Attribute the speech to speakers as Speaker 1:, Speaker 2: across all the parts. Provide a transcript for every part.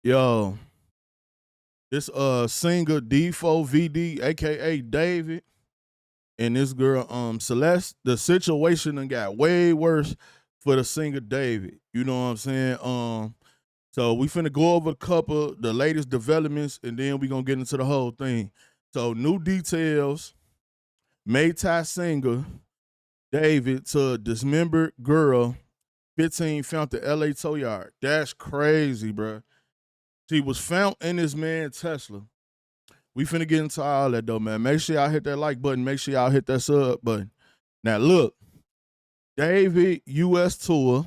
Speaker 1: Yo, this singer D4vd, aka David, and this girl Celeste, the situation done got way worse for the singer David. You know what I'm saying? So we finna go over a couple the latest developments, and then we gonna get into the whole thing. So new details: Maytai singer David to dismembered girl 15 found the LA tow yard. That's crazy, bro. She was found in this man Tesla. We finna get into all that though, man. Make sure y'all hit that like button. Make sure y'all hit that sub button. Now look, David U.S. tour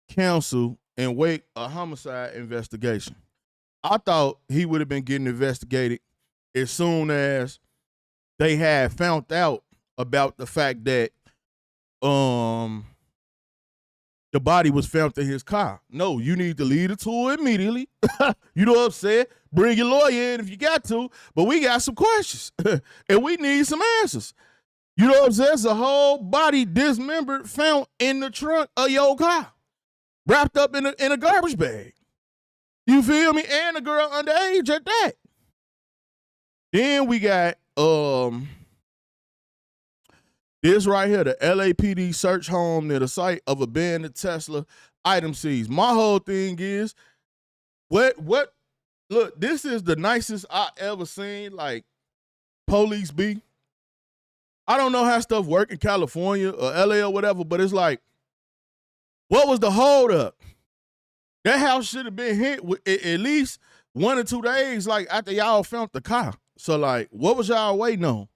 Speaker 1: cancel and wait a homicide investigation. I thought he would have been getting investigated as soon as they had found out about the fact that the body was found in his car. No, you need to leave the tour immediately. You know what I'm saying? Bring your lawyer in if you got to, but we got some questions and we need some answers. You know what I'm saying? It's a whole body dismembered found in the trunk of your car, wrapped up in a garbage bag. You feel me? And a girl underage at that. Then we got this right here, the LAPD search home near the site of abandoned Tesla, item seized. My whole thing is, what, look, this is the nicest I ever seen, like, police be. I don't know how stuff work in California or LA or whatever, but it's like, what was the holdup? That house should have been hit with at least 1 or 2 days, like, after y'all found the car. So, like, what was y'all waiting on?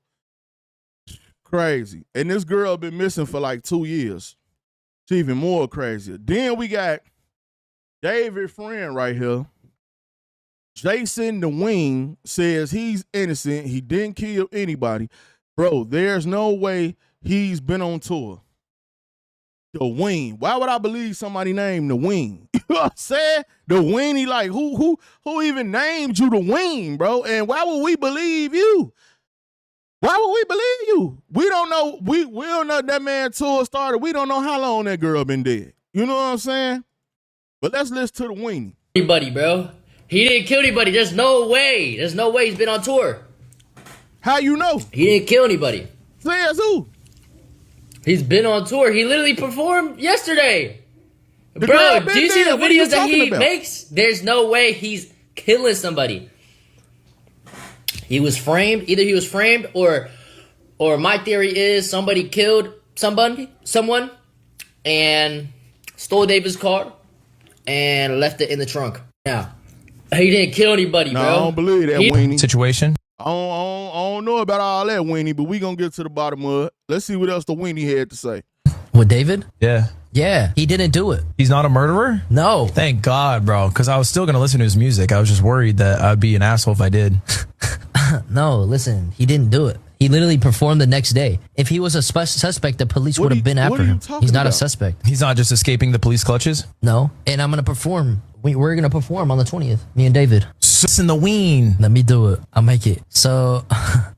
Speaker 1: Crazy. And this girl been missing for like 2 years. It's even more crazier. Then we got David friend right here. Jason the Wing says he's innocent. He didn't kill anybody. Bro, there's no way he's been on tour. The Wing. Why would I believe somebody named the Wing? You know what I'm saying? The Weenie, like who even named you the Wing, bro? And why would we believe you? Why would we believe you? We don't know. We don't know that man tour started. We don't know how long that girl been dead. You know what I'm saying? But let's listen to the Weenie.
Speaker 2: Anybody, bro. He didn't kill anybody. There's no way. There's no way he's been on tour.
Speaker 1: How you know?
Speaker 2: He didn't kill anybody.
Speaker 1: Says who?
Speaker 2: He's been on tour. He literally performed yesterday. Bro, do you see the videos that he makes? There's no way he's killing somebody. He was framed. Either he was framed or my theory is somebody killed someone and stole David's car and left it in the trunk. Now, he didn't kill anybody, bro.
Speaker 1: I don't believe that, Weenie.
Speaker 3: Situation.
Speaker 1: I don't know about all that, Weenie, but we gonna get to the bottom of it. Let's see what else the Weenie had to say.
Speaker 4: With David?
Speaker 3: Yeah.
Speaker 4: Yeah, he didn't do it.
Speaker 3: He's not a murderer?
Speaker 4: No.
Speaker 3: Thank God, bro, because I was still going to listen to his music. I was just worried that I'd be an asshole if I did.
Speaker 4: No, listen, he didn't do it. He literally performed the next day. If he was a suspect, the police would have been after him. He's not a suspect.
Speaker 3: He's not just escaping the police clutches?
Speaker 4: No, and I'm going to perform. We're going to perform on the 20th, me and David.
Speaker 3: In the ween.
Speaker 4: Let me do it. I'll make it. So,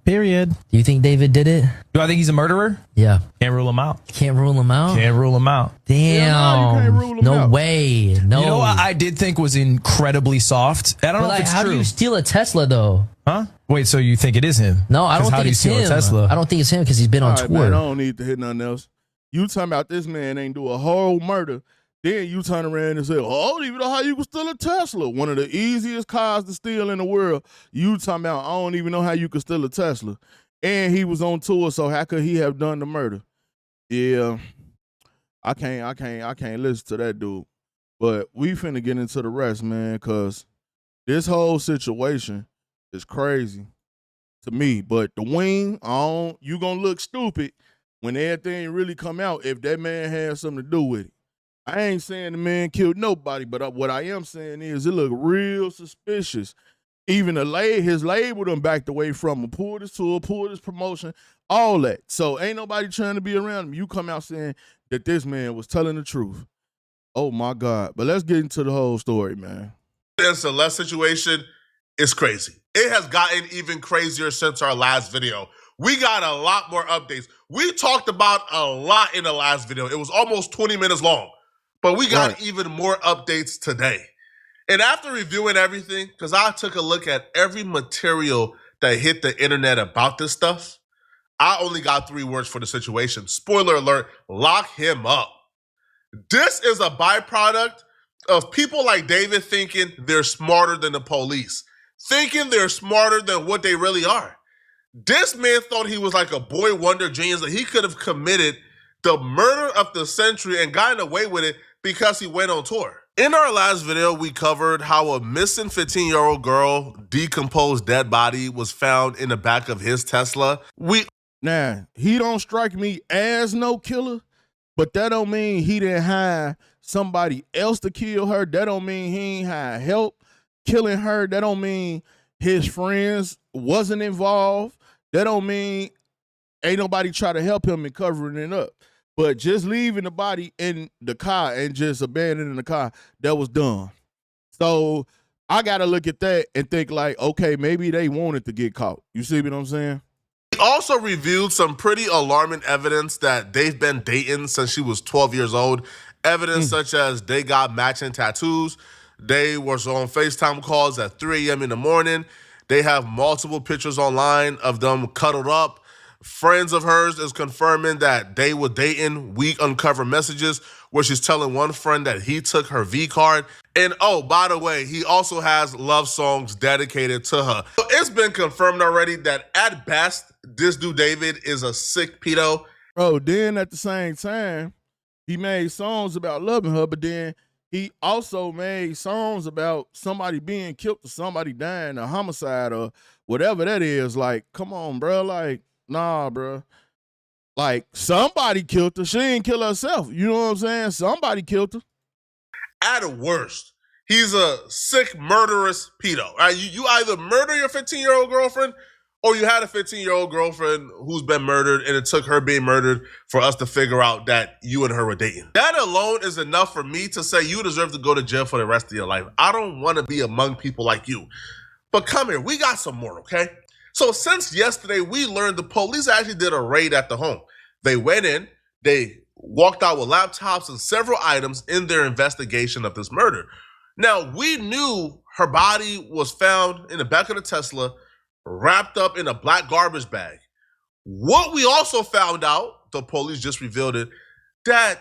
Speaker 3: period.
Speaker 4: Do you think David did it?
Speaker 3: Do I think he's a murderer?
Speaker 4: Yeah.
Speaker 3: Can't rule him out.
Speaker 4: Can't rule him out?
Speaker 3: Can't rule him out.
Speaker 4: Damn.
Speaker 1: Yeah, no, you can't rule him
Speaker 4: no
Speaker 1: out.
Speaker 4: way. No.
Speaker 3: You know what I did think was incredibly soft? I don't know if it's
Speaker 4: how
Speaker 3: true.
Speaker 4: do you steal a Tesla, though?
Speaker 3: Huh? Wait, so you think it is him?
Speaker 4: No, I don't
Speaker 3: how
Speaker 4: think
Speaker 3: do you
Speaker 4: it's
Speaker 3: steal
Speaker 4: him.
Speaker 3: a Tesla?
Speaker 4: I don't think it's him because he's been on
Speaker 1: All right,
Speaker 4: tour.
Speaker 1: man, I don't need to hit nothing else. You talking about this man ain't do a whole murder. Then you turn around and say, oh, I don't even know how you can steal a Tesla. One of the easiest cars to steal in the world. You talking about, I don't even know how you could steal a Tesla. And he was on tour, so how could he have done the murder? Yeah, I can't listen to that dude. But we finna get into the rest, man, because this whole situation is crazy to me. But the Wing, you gonna look stupid when everything really come out if that man has something to do with it. I ain't saying the man killed nobody, but what I am saying is it look real suspicious. Even his label done backed away from him, pulled his tour, pulled his promotion, all that. So ain't nobody trying to be around him. You come out saying that this man was telling the truth. Oh my God. But let's get into the whole story, man.
Speaker 5: And Celeste situation is crazy. It has gotten even crazier since our last video. We got a lot more updates. We talked about a lot in the last video. It was almost 20 minutes long. But we got even more updates today. And after reviewing everything, because I took a look at every material that hit the internet about this stuff, I only got 3 words for the situation. Spoiler alert, lock him up. This is a byproduct of people like David thinking they're smarter than the police, thinking they're smarter than what they really are. This man thought he was like a boy wonder genius, that he could have committed the murder of the century and gotten away with it because he went on tour. In our last video, we covered how a missing 15-year-old girl decomposed dead body was found in the back of his Tesla.
Speaker 1: Now, he don't strike me as no killer, but that don't mean he didn't hire somebody else to kill her. That don't mean he ain't had help killing her. That don't mean his friends wasn't involved. That don't mean ain't nobody try to help him in covering it up. But just leaving the body in the car and just abandoning the car, that was dumb. So I got to look at that and think like, okay, maybe they wanted to get caught. You see what I'm saying?
Speaker 5: He also revealed some pretty alarming evidence that they've been dating since she was 12 years old. Evidence such as they got matching tattoos. They were on FaceTime calls at 3 a.m. in the morning. They have multiple pictures online of them cuddled up. Friends of hers is confirming that they were dating. We uncover messages where she's telling one friend that he took her V card. And oh, by the way, he also has love songs dedicated to her. So it's been confirmed already that at best, this dude David is a sick pedo.
Speaker 1: Bro, then at the same time, he made songs about loving her, but then he also made songs about somebody being killed or somebody dying, a homicide or whatever that is. Like, come on, bro. Like, nah, bro. Like, somebody killed her. She didn't kill herself. You know what I'm saying? Somebody killed her.
Speaker 5: At worst, he's a sick, murderous pedo. Right? You either murder your 15-year-old girlfriend or you had a 15-year-old girlfriend who's been murdered, and it took her being murdered for us to figure out that you and her were dating. That alone is enough for me to say you deserve to go to jail for the rest of your life. I don't want to be among people like you. But come here, we got some more, okay? So since yesterday, we learned the police actually did a raid at the home. They went in, they walked out with laptops and several items in their investigation of this murder. Now, we knew her body was found in the back of the Tesla, wrapped up in a black garbage bag. What we also found out, the police just revealed it, that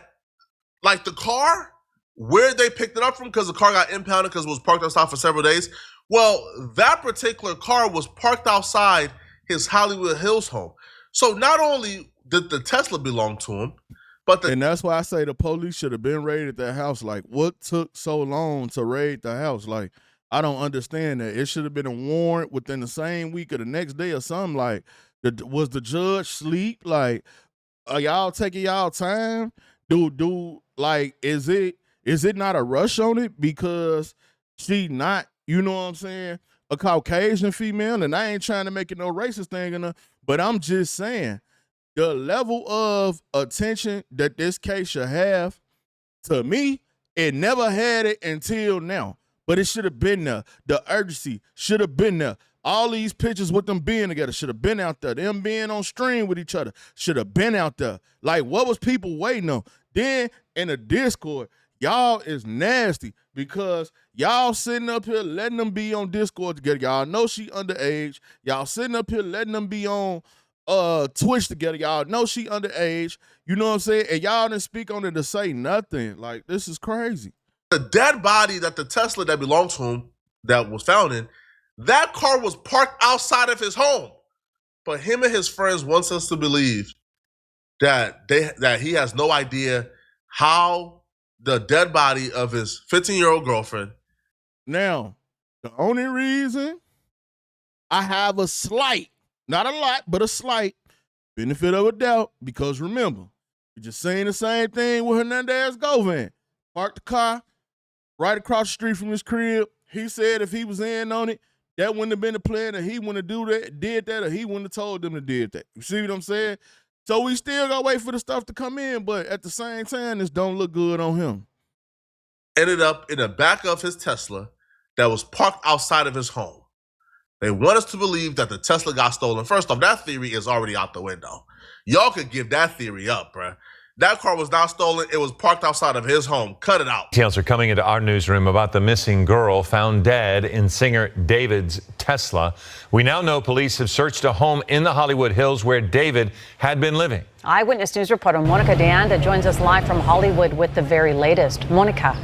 Speaker 5: like the car, where they picked it up from, because the car got impounded because it was parked outside for several days. Well, that particular car was parked outside his Hollywood Hills home. So not only did the Tesla belong to him, but
Speaker 1: and that's why I say the police should have been raided that house. Like, what took so long to raid the house? Like, I don't understand that. It should have been a warrant within the same week or the next day or something. Like, was the judge sleep? Like, are y'all taking y'all time? Like, is it not a rush on it because she not, you know what I'm saying, a Caucasian female? And I ain't trying to make it no racist thing in her, but I'm just saying the level of attention that this case should have, to me, it never had it until now. But it should have been there. The urgency should have been there. All these pictures with them being together should have been out there. Them being on stream with each other should have been out there. Like, what was people waiting on? Then in the Discord, y'all is nasty because y'all sitting up here letting them be on Discord together. Y'all know she underage. Y'all sitting up here letting them be on Twitch together. Y'all know she underage. You know what I'm saying? And y'all didn't speak on it to say nothing. Like, this is crazy.
Speaker 5: The dead body that the Tesla that belonged to him, that was found in, that car was parked outside of his home. But him and his friends wants us to believe that he has no idea how the dead body of his 15-year-old girlfriend.
Speaker 1: Now, the only reason I have a slight, not a lot, but a slight benefit of a doubt, because remember, we just saying the same thing with Hernandez Govan. Parked the car right across the street from his crib. He said if he was in on it, that wouldn't have been the plan, and he wouldn't have did that, or he wouldn't have told them to did that. You see what I'm saying? So we still gotta wait for the stuff to come in, but at the same time, this don't look good on him.
Speaker 5: Ended up in the back of his Tesla that was parked outside of his home. They want us to believe that the Tesla got stolen. First off, that theory is already out the window. Y'all could give that theory up, bruh. That car was not stolen. It was parked outside of his home. Cut it out.
Speaker 6: Details are coming into our newsroom about the missing girl found dead in singer David's Tesla. We now know police have searched a home in the Hollywood Hills where David had been living.
Speaker 7: Eyewitness News reporter Monica Deanda joins us live from Hollywood with the very latest. Monica.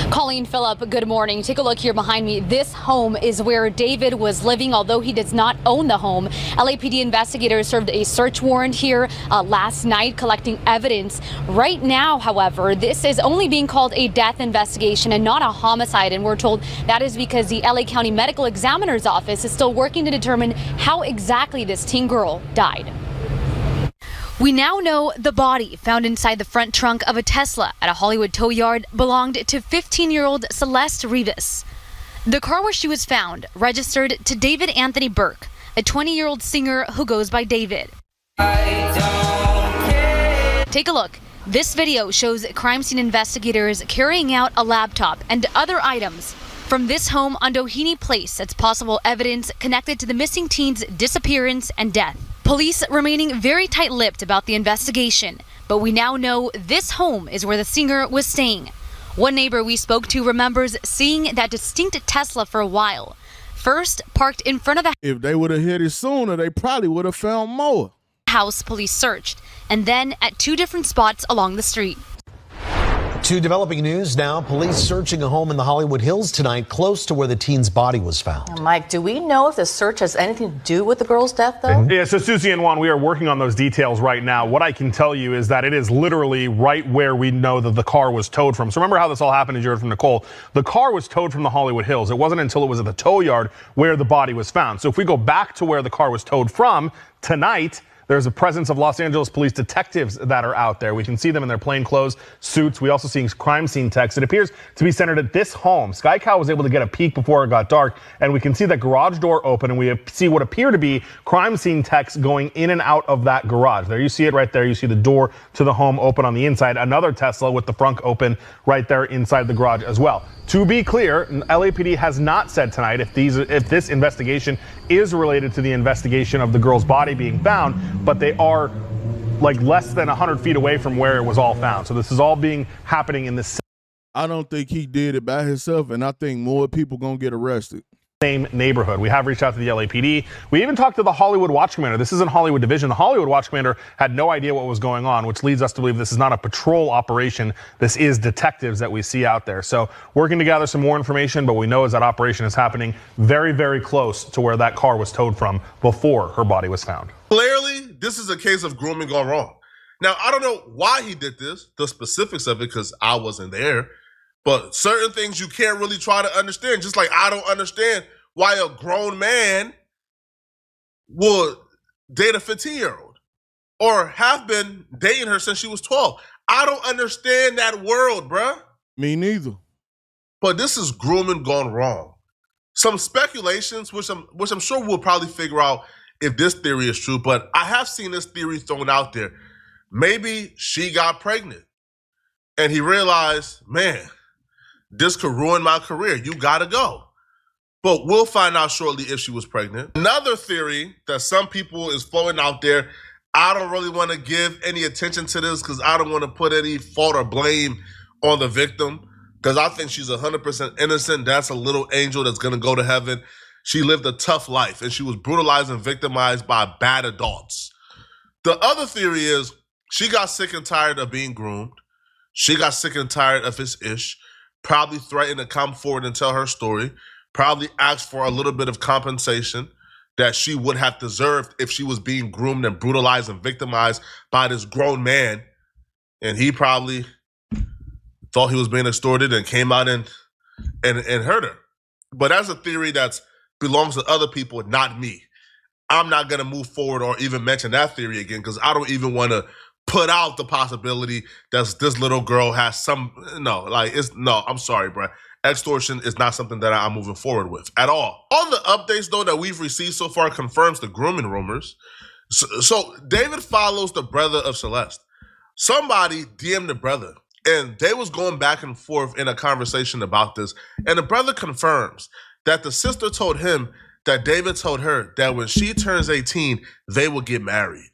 Speaker 8: Colleen, Phillip, good morning. Take a look here behind me. This home is where David was living, although he does not own the home. LAPD investigators served a search warrant here last night, collecting evidence. Right now, however, this is only being called a death investigation and not a homicide. And we're told that is because the LA County Medical Examiner's Office is still working to determine how exactly this teen girl died. We now know the body found inside the front trunk of a Tesla at a Hollywood tow yard belonged to 15-year-old Celeste Rivas. The car where she was found registered to David Anthony Burke, a 20-year-old singer who goes by David. Take a look. This video shows crime scene investigators carrying out a laptop and other items from this home on Doheny Place as possible evidence connected to the missing teen's disappearance and death. Police remaining very tight-lipped about the investigation, but we now know this home is where the singer was staying. One neighbor we spoke to remembers seeing that distinct Tesla for a while. First, parked in front of the
Speaker 1: If they would have hit it sooner, they probably would have found more.
Speaker 8: house police searched, and then at two different spots along the street.
Speaker 9: To developing news now, police searching a home in the Hollywood Hills tonight, close to where the teen's body was found.
Speaker 7: Mike, do we know if the search has anything to do with the girl's death, though?
Speaker 10: Yeah, so Susie and Juan, we are working on those details right now. What I can tell you is that it is literally right where we know that the car was towed from. So remember how this all happened, as you heard from Nicole. The car was towed from the Hollywood Hills. It wasn't until it was at the tow yard where the body was found. So if we go back to where the car was towed from tonight, there's a presence of Los Angeles police detectives that are out there. We can see them in their plainclothes suits. We also see crime scene techs. It appears to be centered at this home. Sky Cow was able to get a peek before it got dark, and we can see that garage door open, and we see what appear to be crime scene techs going in and out of that garage. There you see it right there. You see the door to the home open on the inside. Another Tesla with the front open right there inside the garage as well. To be clear, LAPD has not said tonight if this investigation is related to the investigation of the girl's body being found, but they are like less than 100 feet away from where it was all found. So this is all happening in the
Speaker 1: I don't think he did it by himself, and I think more people gonna get arrested.
Speaker 10: Same neighborhood. We have reached out to the LAPD. We even talked to the Hollywood Watch Commander. This isn't Hollywood Division. The Hollywood Watch Commander had no idea what was going on, which leads us to believe this is not a patrol operation. This is detectives that we see out there. So working to gather some more information, but we know as that operation is happening very, very close to where that car was towed from before her body was found.
Speaker 5: Clearly, this is a case of grooming gone wrong. Now, I don't know why he did this, the specifics of it, because I wasn't there. But certain things you can't really try to understand. Just like I don't understand why a grown man would date a 15-year-old or have been dating her since she was 12. I don't understand that world, bruh.
Speaker 1: Me neither.
Speaker 5: But this is grooming gone wrong. Some speculations, which I'm sure we'll probably figure out if this theory is true, but I have seen this theory thrown out there. Maybe she got pregnant and he realized, man, this could ruin my career. You gotta go. But we'll find out shortly if she was pregnant. Another theory that some people is floating out there, I don't really want to give any attention to this because I don't want to put any fault or blame on the victim because I think she's 100% innocent. That's a little angel that's going to go to heaven. She lived a tough life and she was brutalized and victimized by bad adults. The other theory is she got sick and tired of being groomed. She got sick and tired of his ish. Probably threatened to come forward and tell her story, probably asked for a little bit of compensation that she would have deserved if she was being groomed and brutalized and victimized by this grown man. And he probably thought he was being extorted and came out and hurt her. But that's a theory that belongs to other people, not me. I'm not going to move forward or even mention that theory again because I don't even want to put out the possibility that this little girl has I'm sorry, bro. Extortion is not something that I'm moving forward with at all. All the updates, though, that we've received so far confirms the grooming rumors. So David follows the brother of Celeste. Somebody DM'd the brother, and they was going back and forth in a conversation about this. And the brother confirms that the sister told him that David told her that when she turns 18, they will get married.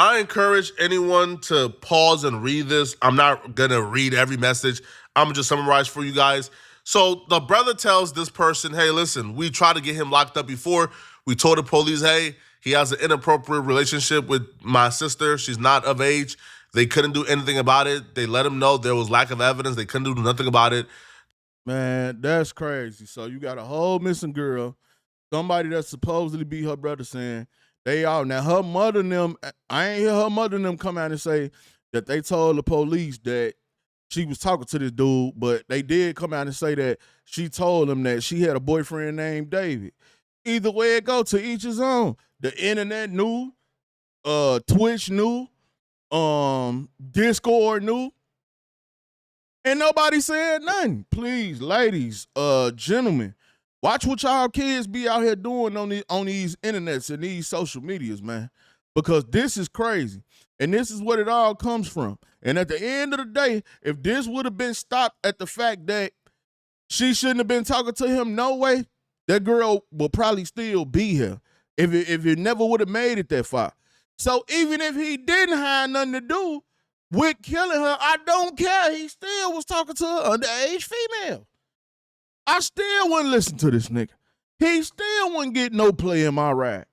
Speaker 5: I encourage anyone to pause and read this. I'm not going to read every message. I'm going to just summarize for you guys. So the brother tells this person, hey, listen, we tried to get him locked up before. We told the police, hey, he has an inappropriate relationship with my sister. She's not of age. They couldn't do anything about it. They let him know there was lack of evidence. They couldn't do nothing about it.
Speaker 1: Man, that's crazy. So you got a whole missing girl, somebody that's supposedly be her brother saying they out. Now her mother and them, I ain't hear her mother and them come out and say that they told the police that she was talking to this dude, but they did come out and say that she told them that she had a boyfriend named David. Either way it go, to each his own. The internet knew, Twitch knew, Discord knew, and nobody said nothing. Please, ladies, gentlemen, watch what y'all kids be out here doing on these internets and these social medias, man, because this is crazy. And this is what it all comes from. And at the end of the day, if this would have been stopped at the fact that she shouldn't have been talking to him, no way, that girl will probably still be here if it never would have made it that far. So even if he didn't have nothing to do with killing her, I don't care. He still was talking to an underage female. I still wouldn't listen to this nigga. He still wouldn't get no play in my ride.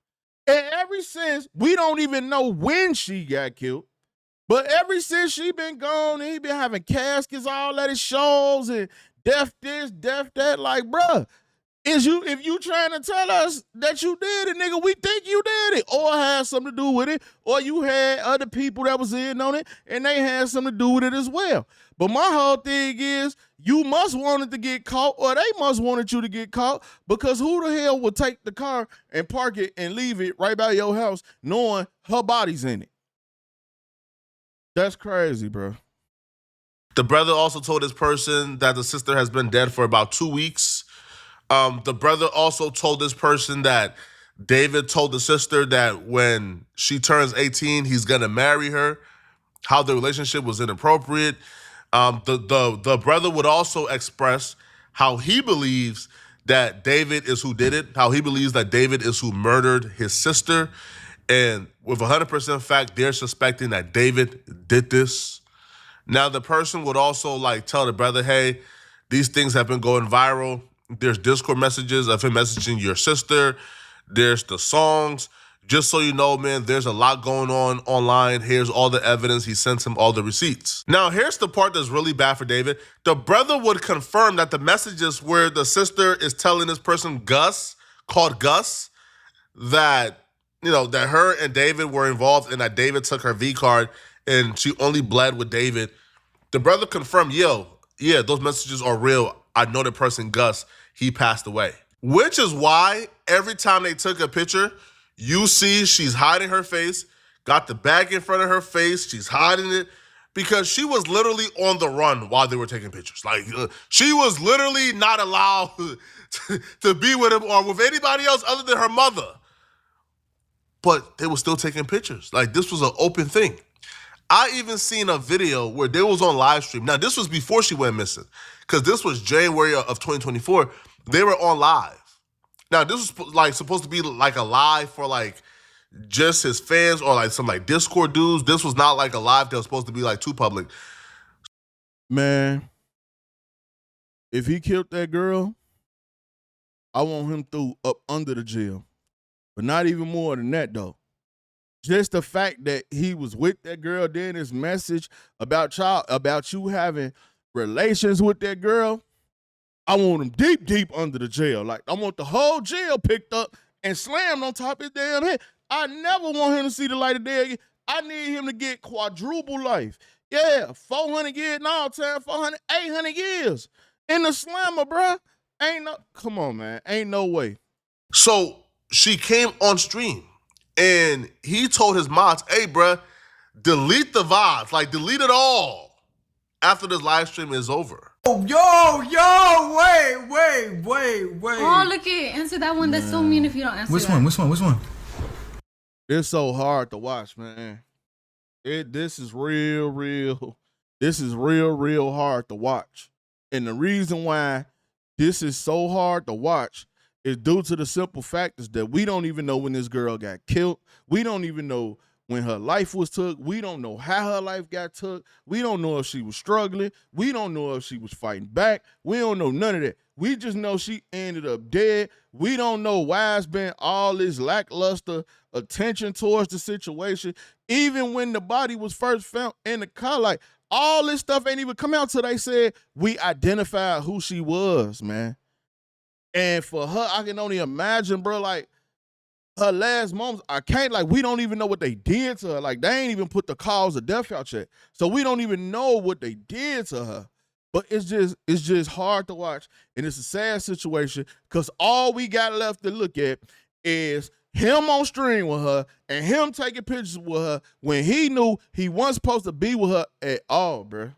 Speaker 1: And ever since, we don't even know when she got killed, but ever since she been gone, and he been having caskets all at his shows and death this, death that, like, bruh, if you trying to tell us that you did it, nigga, we think you did it, or had something to do with it, or you had other people that was in on it, and they had something to do with it as well. But my whole thing is, you must wanted to get caught, or they must wanted you to get caught, because who the hell would take the car and park it and leave it right by your house knowing her body's in it? That's crazy, bro.
Speaker 5: The brother also told this person that the sister has been dead for about 2 weeks. The brother also told this person that David told the sister that when she turns 18, he's going to marry her, how the relationship was inappropriate. The brother would also express how he believes that David is who did it, how he believes that David is who murdered his sister. And with 100% fact, they're suspecting that David did this. Now, the person would also tell the brother, hey, these things have been going viral. There's Discord messages of him messaging your sister. There's the songs. Just so you know, man, there's a lot going on online. Here's all the evidence. He sent him all the receipts. Now, here's the part that's really bad for David. The brother would confirm that the messages where the sister is telling this person, Gus, called Gus, that, that her and David were involved and that David took her V card and she only bled with David. The brother confirmed, yeah, those messages are real. I know the person, Gus, he passed away. Which is why every time they took a picture, you see she's hiding her face, got the bag in front of her face, she's hiding it, because she was literally on the run while they were taking pictures. She was literally not allowed to be with him or with anybody else other than her mother. But they were still taking pictures. This was an open thing. I even seen a video where they was on live stream. Now, this was before she went missing, because this was January of 2024. They were on live. Now, this was supposed to be a live for just his fans or some Discord dudes. This was not a live that was supposed to be too public.
Speaker 1: Man, if he killed that girl, I want him up under the jail. But not even more than that, though. Just the fact that he was with that girl, then his message about you having relations with that girl, I want him deep, deep under the jail. I want the whole jail picked up and slammed on top of his damn head. I never want him to see the light of day again. I need him to get quadruple life. Yeah, 400 years in all time, 400, 800 years in the slammer, bruh. Come on, man. Ain't no way.
Speaker 5: So she came on stream and he told his mods, hey, bruh, delete the VODs, delete it all after this live stream is over.
Speaker 11: Yo, wait.
Speaker 12: Oh, look it. Answer that one. That's so mean if you don't answer
Speaker 11: Which one?
Speaker 1: It's so hard to watch, man. This is real. This is real hard to watch. And the reason why this is so hard to watch is due to the simple fact is that we don't even know when this girl got killed. We don't even know when her life was took. We don't know how her life got took. We don't know if she was struggling. We don't know if she was fighting back. We don't know none of that. We just know she ended up dead. We don't know why it's been all this lackluster attention towards the situation. Even when the body was first found in the car, like, all this stuff ain't even come out till they said we identified who she was, man. And for her, I can only imagine, bro, like, her last moments, we don't even know what they did to her. Like, they ain't even put the cause of death out yet. So we don't even know what they did to her. But it's just hard to watch. And it's a sad situation because all we got left to look at is him on stream with her and him taking pictures with her when he knew he wasn't supposed to be with her at all, bro.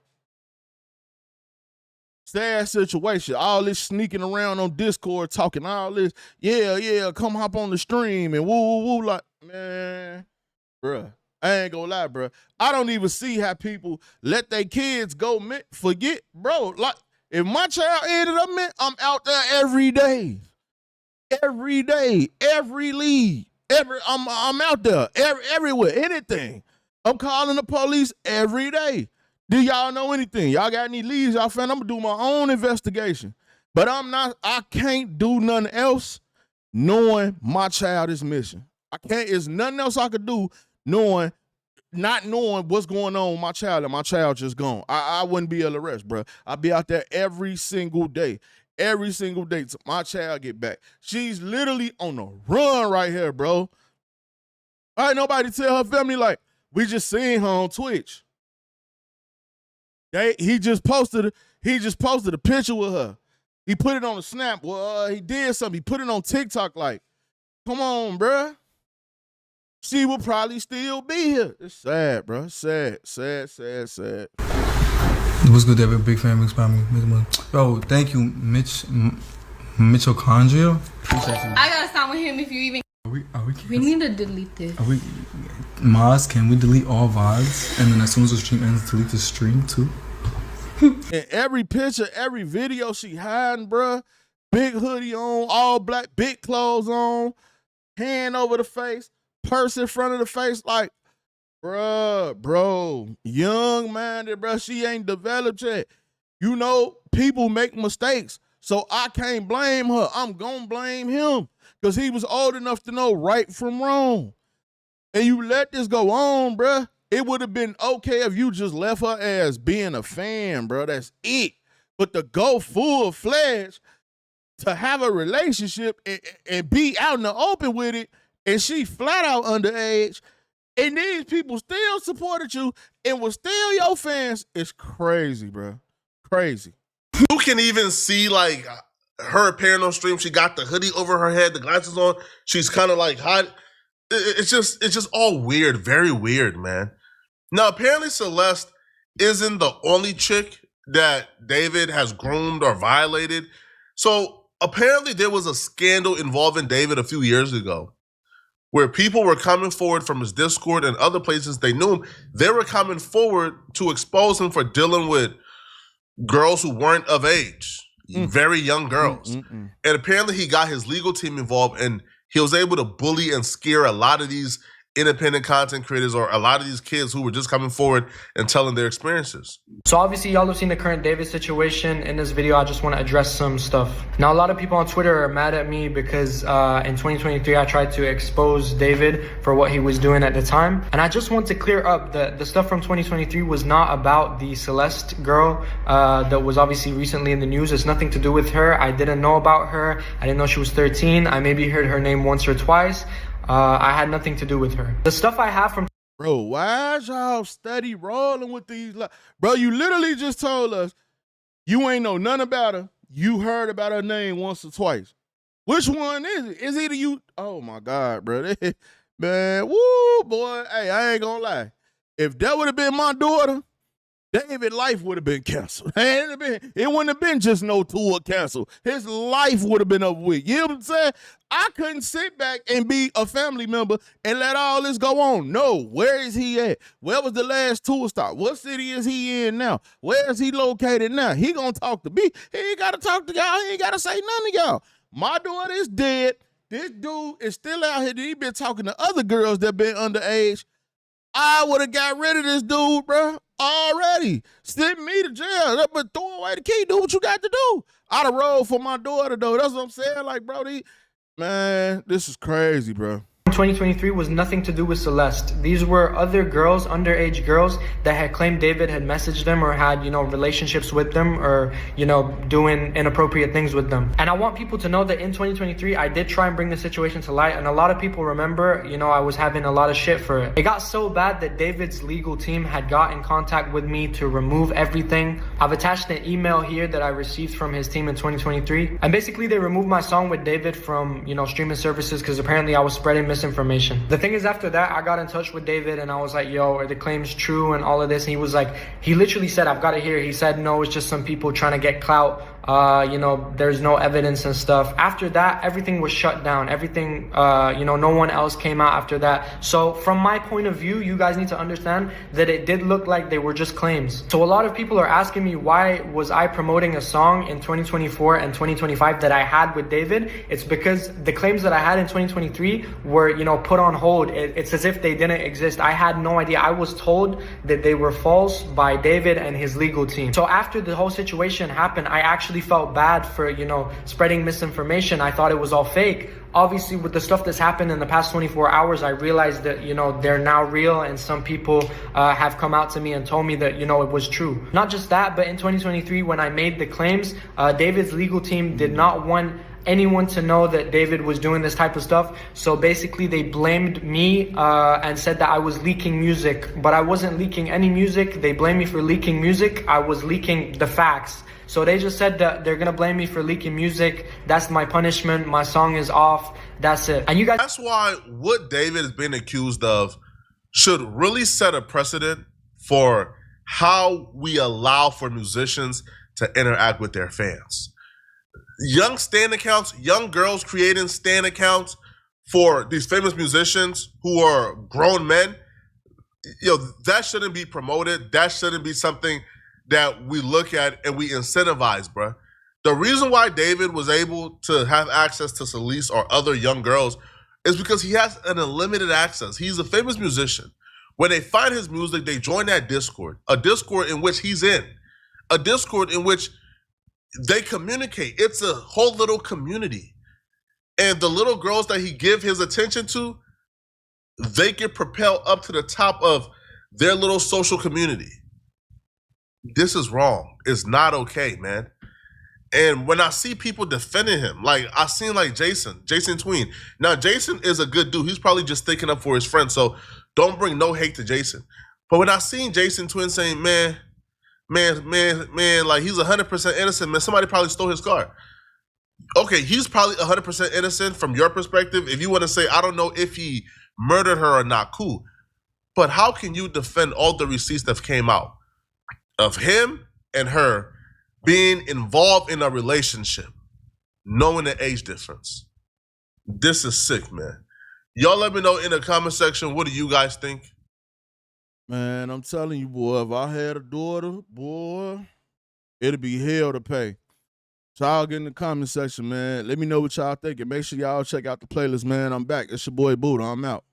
Speaker 1: Sad situation. All this sneaking around on Discord, talking all this, yeah, come hop on the stream and woo, like, man, bruh. I ain't gonna lie, bro. I don't even see how people let their kids go forget, bro. Like, if my child ended up, I'm out there every day, every lead, I'm out there everywhere, anything. I'm calling the police every day. Do y'all know anything? Y'all got any leads? Y'all found? I'm gonna do my own investigation, but I can't do nothing else knowing my child is missing. I can't. There's nothing else I could do not knowing what's going on with my child, and my child just gone. I wouldn't be able to rest, bro. I'd be out there every single day till my child get back. She's literally on the run right here, bro. All right, nobody tell her family, like, we just seen her on Twitch. He just posted a picture with her. He put it on the snap. Well, he did something. He put it on TikTok, like, come on, bruh. She will probably still be here. It's sad, bro. Sad.
Speaker 11: What's good, David? Big fan, big family. Yo, thank you, Mitochondria.
Speaker 12: I gotta stop with him if you even. We need to delete this.
Speaker 11: Maz, can we delete all VODs? And then as soon as the stream ends, delete the stream too?
Speaker 1: And every picture, every video she hiding, bruh. Big hoodie on, all black, big clothes on, hand over the face, purse in front of the face, like, bro, young-minded, bro. She ain't developed yet. You know, people make mistakes, so I can't blame her. I'm gonna blame him because he was old enough to know right from wrong. And you let this go on, bro. It would have been okay if you just left her as being a fan, bro. That's it. But to go full-fledged, to have a relationship and be out in the open with it, and she flat out underage, and these people still supported you and was still your fans, it's crazy, bro. Crazy.
Speaker 5: You can even see, like, her appearing on stream. She got the hoodie over her head, the glasses on. She's kind of like hot. It's just all weird, very weird, man. Now, apparently Celeste isn't the only chick that David has groomed or violated. So apparently there was a scandal involving David a few years ago where people were coming forward from his Discord and other places they knew him. They were coming forward to expose him for dealing with girls who weren't of age, very young girls. And apparently he got his legal team involved, and he was able to bully and scare a lot of these independent content creators or a lot of these kids who were just coming forward and telling their experiences.
Speaker 13: So obviously y'all have seen the current David situation. In this video, I just want to address some stuff. Now, a lot of people on Twitter are mad at me because in 2023, I tried to expose David for what he was doing at the time. And I just want to clear up that the stuff from 2023 was not about the Celeste girl that was obviously recently in the news. It's nothing to do with her. I didn't know about her. I didn't know she was 13. I maybe heard her name once or twice. I had nothing to do with her. The stuff I have from...
Speaker 1: Bro, why is y'all steady rolling with these? Bro, you literally just told us you ain't know nothing about her. You heard about her name once or twice. Which one is it? Is either you... Oh, my God, bro. Man, woo, boy. Hey, I ain't gonna lie. If that would have been my daughter, David's life would have been canceled. It wouldn't have been just no tour canceled. His life would have been over with. You know what I'm saying? I couldn't sit back and be a family member and let all this go on. No, where is he at? Where was the last tour stop? What city is he in now? Where is he located now? He gonna talk to me. He ain't gotta talk to y'all. He ain't gotta say none of y'all. My daughter is dead. This dude is still out here. He been talking to other girls that been underage. I would have got rid of this dude, bro, already. Send me to jail, but throw away the key. Do what you got to do. I'd have rolled for my daughter, though. That's what I'm saying. Like, bro, man, this is crazy, bro.
Speaker 13: 2023 was nothing to do with Celeste. These were other girls, underage girls, that had claimed David had messaged them or had, relationships with them or, doing inappropriate things with them. And I want people to know that in 2023, I did try and bring the situation to light. And a lot of people remember, I was having a lot of shit for it. It got so bad that David's legal team had got in contact with me to remove everything. I've attached an email here that I received from his team in 2023. And basically, they removed my song with David from, streaming services because apparently I was spreading misinformation. The thing is, after that, I got in touch with David and I was like, yo, are the claims true and all of this? And he was like, he literally said, I've got it here. He said, no, it's just some people trying to get clout. There's no evidence and stuff. After that, everything was shut down. Everything, no one else came out after that. So from my point of view, you guys need to understand that it did look like they were just claims. So a lot of people are asking me, why was I promoting a song in 2024 and 2025 that I had with David? It's because the claims that I had in 2023 were, put on hold. It's as if they didn't exist. I had no idea. I was told that they were false by David and his legal team. So after the whole situation happened, I actually felt bad for, spreading misinformation. I thought it was all fake. Obviously, with the stuff that's happened in the past 24 hours, I realized that, they're now real, and some people have come out to me and told me that, it was true. Not just that, but in 2023, when I made the claims, David's legal team did not want anyone to know that David was doing this type of stuff. So basically they blamed me and said that I was leaking music, but I wasn't leaking any music. They blamed me for leaking music. I was leaking the facts. So they just said that they're gonna blame me for leaking music. That's my punishment. My song is off. That's it. And you guys,
Speaker 5: that's why what David is being accused of should really set a precedent for how we allow for musicians to interact with their fans. Young stan accounts, young girls creating stan accounts for these famous musicians who are grown men, that shouldn't be promoted. That shouldn't be something that we look at and we incentivize, bruh. The reason why David was able to have access to Celeste or other young girls is because he has an unlimited access. He's a famous musician. When they find his music, they join that Discord, a Discord in which he's in, a Discord in which they communicate. It's a whole little community. And the little girls that he give his attention to, they get propelled up to the top of their little social community. This is wrong. It's not okay, man. And when I see people defending him, like I seen like Jason Tween. Now, Jason is a good dude. He's probably just sticking up for his friend. So don't bring no hate to Jason. But when I seen Jason Tween saying, man, like he's 100% innocent, man. Somebody probably stole his car. Okay, he's probably 100% innocent from your perspective. If you want to say, I don't know if he murdered her or not, cool. But how can you defend all the receipts that came out of him and her being involved in a relationship, knowing the age difference? This is sick, man. Y'all let me know in the comment section, what do you guys think?
Speaker 1: Man, I'm telling you, boy, if I had a daughter, boy, it'd be hell to pay. So y'all get in the comment section, man. Let me know what y'all think. And make sure y'all check out the playlist, man. I'm back. It's your boy Buddha. I'm out.